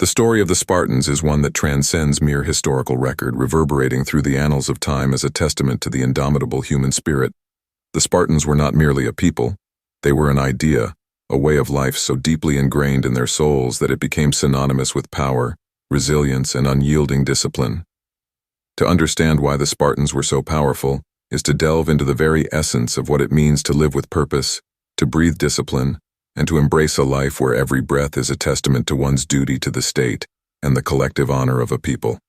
The story of the Spartans is one that transcends mere historical record, reverberating through the annals of time as a testament to the indomitable human spirit. The Spartans were not merely a people, they were an idea, a way of life so deeply ingrained in their souls that it became synonymous with power, resilience, and unyielding discipline. To understand why the Spartans were so powerful is to delve into the very essence of what it means to live with purpose, to breathe discipline, and to embrace a life where every breath is a testament to one's duty to the state and the collective honor of a people.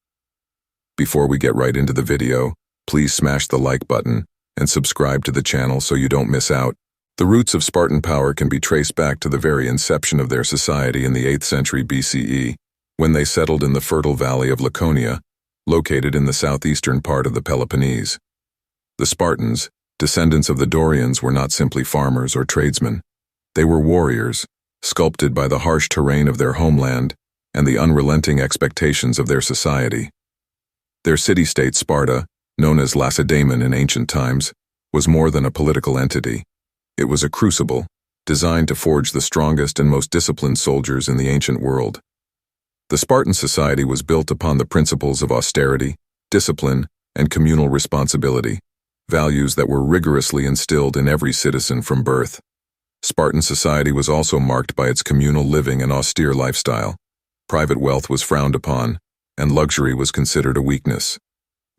Before we get right into the video, please smash the like button and subscribe to the channel so you don't miss out. The roots of Spartan power can be traced back to the very inception of their society in the 8th century BCE, when they settled in the fertile valley of Laconia, located in the southeastern part of the Peloponnese. The Spartans, descendants of the Dorians, were not simply farmers or tradesmen. They were warriors, sculpted by the harsh terrain of their homeland and the unrelenting expectations of their society. Their city-state Sparta, known as Lacedaemon in ancient times, was more than a political entity. It was a crucible, designed to forge the strongest and most disciplined soldiers in the ancient world. The Spartan society was built upon the principles of austerity, discipline, and communal responsibility, values that were rigorously instilled in every citizen from birth. Spartan society was also marked by its communal living and austere lifestyle. Private wealth was frowned upon, and luxury was considered a weakness.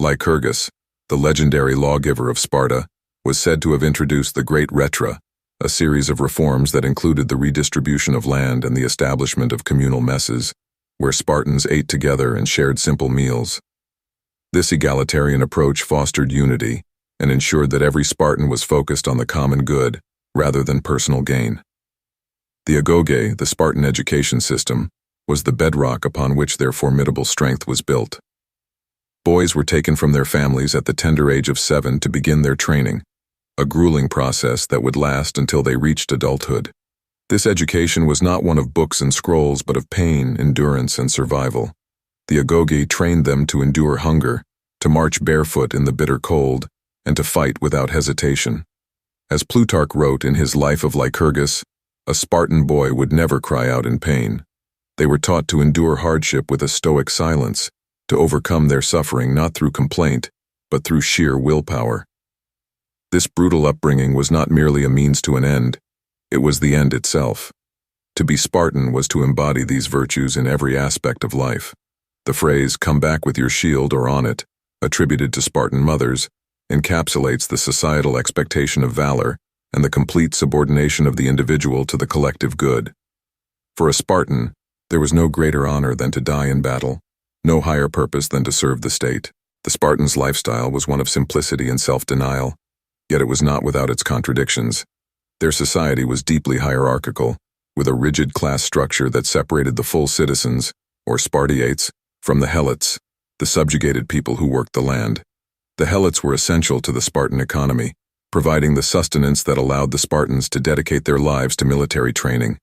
Lycurgus, the legendary lawgiver of Sparta, was said to have introduced the Great Retra, a series of reforms that included the redistribution of land and the establishment of communal messes, where Spartans ate together and shared simple meals. This egalitarian approach fostered unity and ensured that every Spartan was focused on the common good rather than personal gain. The agoge, the Spartan education system, was the bedrock upon which their formidable strength was built. Boys were taken from their families at the tender age of 7 to begin their training, a grueling process that would last until they reached adulthood. This education was not one of books and scrolls, but of pain, endurance, and survival. The agoge trained them to endure hunger, to march barefoot in the bitter cold, and to fight without hesitation. As Plutarch wrote in his Life of Lycurgus, a Spartan boy would never cry out in pain. They were taught to endure hardship with a stoic silence, to overcome their suffering not through complaint, but through sheer willpower. This brutal upbringing was not merely a means to an end, it was the end itself. To be Spartan was to embody these virtues in every aspect of life. The phrase, "come back with your shield or on it," attributed to Spartan mothers, encapsulates the societal expectation of valor and the complete subordination of the individual to the collective good. For a Spartan, there was no greater honor than to die in battle, no higher purpose than to serve the state. The Spartan's lifestyle was one of simplicity and self-denial, yet it was not without its contradictions. Their society was deeply hierarchical, with a rigid class structure that separated the full citizens, or Spartiates, from the helots, the subjugated people who worked the land. The helots were essential to the Spartan economy, providing the sustenance that allowed the Spartans to dedicate their lives to military training.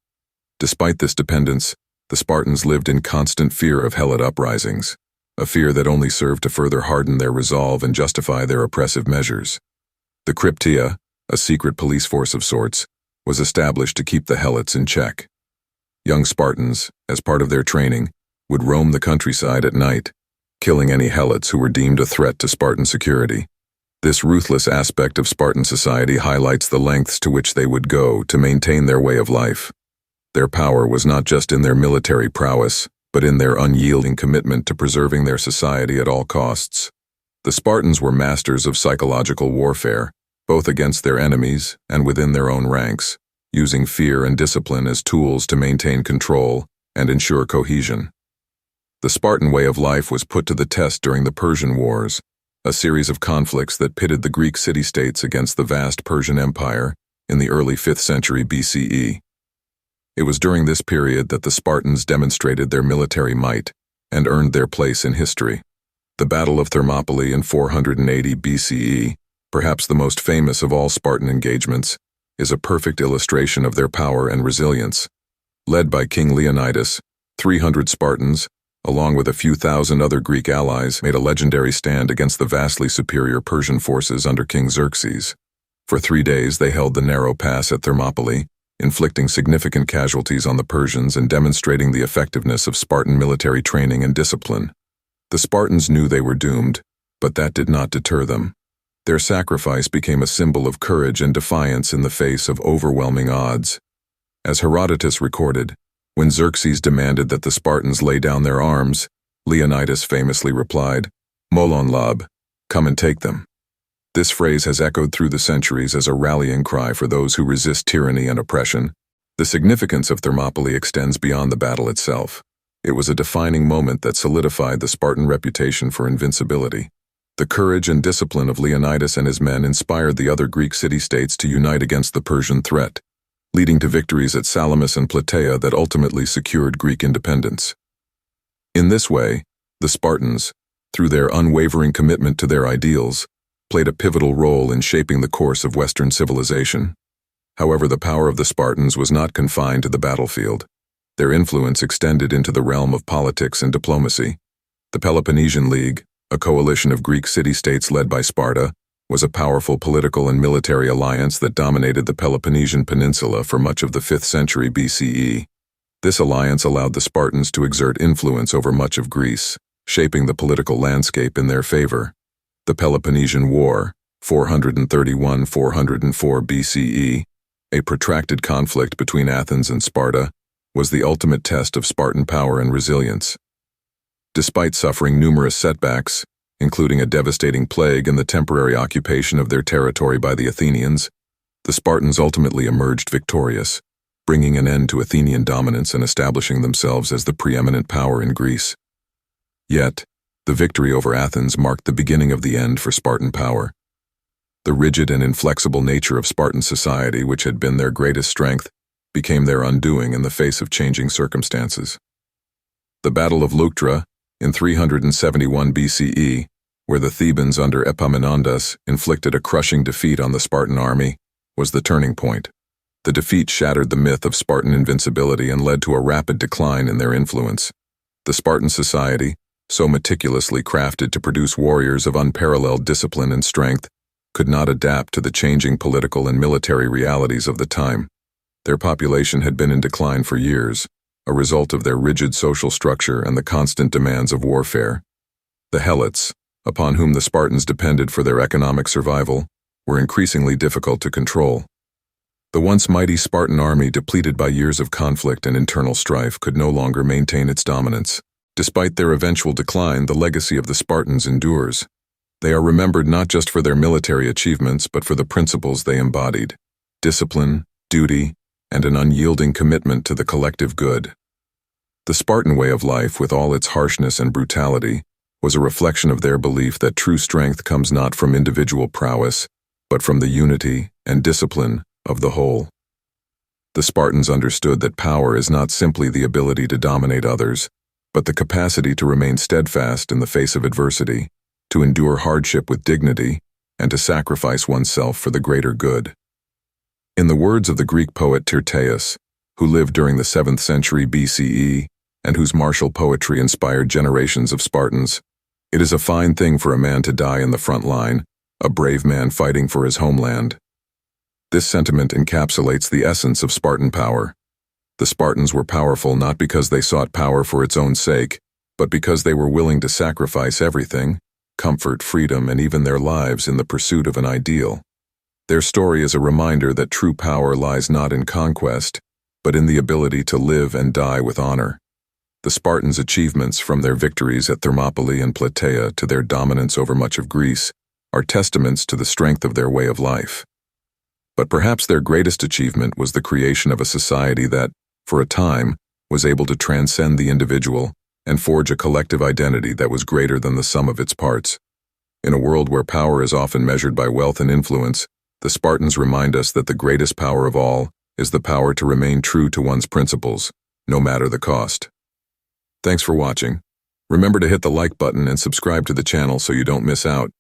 Despite this dependence, the Spartans lived in constant fear of helot uprisings, a fear that only served to further harden their resolve and justify their oppressive measures. The Cryptia, a secret police force of sorts, was established to keep the helots in check. Young Spartans, as part of their training, would roam the countryside at night, killing any helots who were deemed a threat to Spartan security. This ruthless aspect of Spartan society highlights the lengths to which they would go to maintain their way of life. Their power was not just in their military prowess, but in their unyielding commitment to preserving their society at all costs. The Spartans were masters of psychological warfare, both against their enemies and within their own ranks, using fear and discipline as tools to maintain control and ensure cohesion. The Spartan way of life was put to the test during the Persian Wars, a series of conflicts that pitted the Greek city-states against the vast Persian Empire in the early 5th century BCE. It was during this period that the Spartans demonstrated their military might and earned their place in history. The Battle of Thermopylae in 480 BCE, perhaps the most famous of all Spartan engagements, is a perfect illustration of their power and resilience. Led by King Leonidas, 300 Spartans, along with a few thousand other Greek allies, made a legendary stand against the vastly superior Persian forces under King Xerxes. For 3 days they held the narrow pass at Thermopylae, inflicting significant casualties on the Persians and demonstrating the effectiveness of Spartan military training and discipline. The Spartans knew they were doomed, but that did not deter them. Their sacrifice became a symbol of courage and defiance in the face of overwhelming odds. As Herodotus recorded, when Xerxes demanded that the Spartans lay down their arms, Leonidas famously replied, "Molon lab, come and take them." This phrase has echoed through the centuries as a rallying cry for those who resist tyranny and oppression. The significance of Thermopylae extends beyond the battle itself. It was a defining moment that solidified the Spartan reputation for invincibility. The courage and discipline of Leonidas and his men inspired the other Greek city-states to unite against the Persian threat, leading to victories at Salamis and Plataea that ultimately secured Greek independence. In this way, the Spartans, through their unwavering commitment to their ideals, played a pivotal role in shaping the course of Western civilization. However, the power of the Spartans was not confined to the battlefield. Their influence extended into the realm of politics and diplomacy. The Peloponnesian League, a coalition of Greek city-states led by Sparta, was a powerful political and military alliance that dominated the Peloponnesian Peninsula for much of the 5th century BCE. This alliance allowed the Spartans to exert influence over much of Greece, shaping the political landscape in their favor. The Peloponnesian War, 431–404 BCE, a protracted conflict between Athens and Sparta, was the ultimate test of Spartan power and resilience. Despite suffering numerous setbacks, including a devastating plague and the temporary occupation of their territory by the Athenians, the Spartans ultimately emerged victorious, bringing an end to Athenian dominance and establishing themselves as the preeminent power in Greece. Yet, the victory over Athens marked the beginning of the end for Spartan power. The rigid and inflexible nature of Spartan society, which had been their greatest strength, became their undoing in the face of changing circumstances. The Battle of Leuctra, in 371 BCE, where the Thebans under Epaminondas inflicted a crushing defeat on the Spartan army, was the turning point. The defeat shattered the myth of Spartan invincibility and led to a rapid decline in their influence. The Spartan society, so meticulously crafted to produce warriors of unparalleled discipline and strength, could not adapt to the changing political and military realities of the time. Their population had been in decline for years, a result of their rigid social structure and the constant demands of warfare. The Helots, upon whom the Spartans depended for their economic survival, were increasingly difficult to control. The once mighty Spartan army, depleted by years of conflict and internal strife, could no longer maintain its dominance. Despite their eventual decline, the legacy of the Spartans endures. They are remembered not just for their military achievements, but for the principles they embodied: discipline, duty, and an unyielding commitment to the collective good. The Spartan way of life, with all its harshness and brutality, was a reflection of their belief that true strength comes not from individual prowess, but from the unity and discipline of the whole. The Spartans understood that power is not simply the ability to dominate others, but the capacity to remain steadfast in the face of adversity, to endure hardship with dignity, and to sacrifice oneself for the greater good. In the words of the Greek poet Tyrtaeus, who lived during the 7th century BCE and whose martial poetry inspired generations of Spartans, "It is a fine thing for a man to die in the front line, a brave man fighting for his homeland." This sentiment encapsulates the essence of Spartan power. The Spartans were powerful not because they sought power for its own sake, but because they were willing to sacrifice everything: comfort, freedom, and even their lives in the pursuit of an ideal. Their story is a reminder that true power lies not in conquest, but in the ability to live and die with honor. The Spartans' achievements, from their victories at Thermopylae and Plataea to their dominance over much of Greece, are testaments to the strength of their way of life. But perhaps their greatest achievement was the creation of a society that, for a time, was able to transcend the individual and forge a collective identity that was greater than the sum of its parts. In a world where power is often measured by wealth and influence, the Spartans remind us that the greatest power of all is the power to remain true to one's principles, no matter the cost. Thanks for watching. Remember to hit the like button and subscribe to the channel so you don't miss out.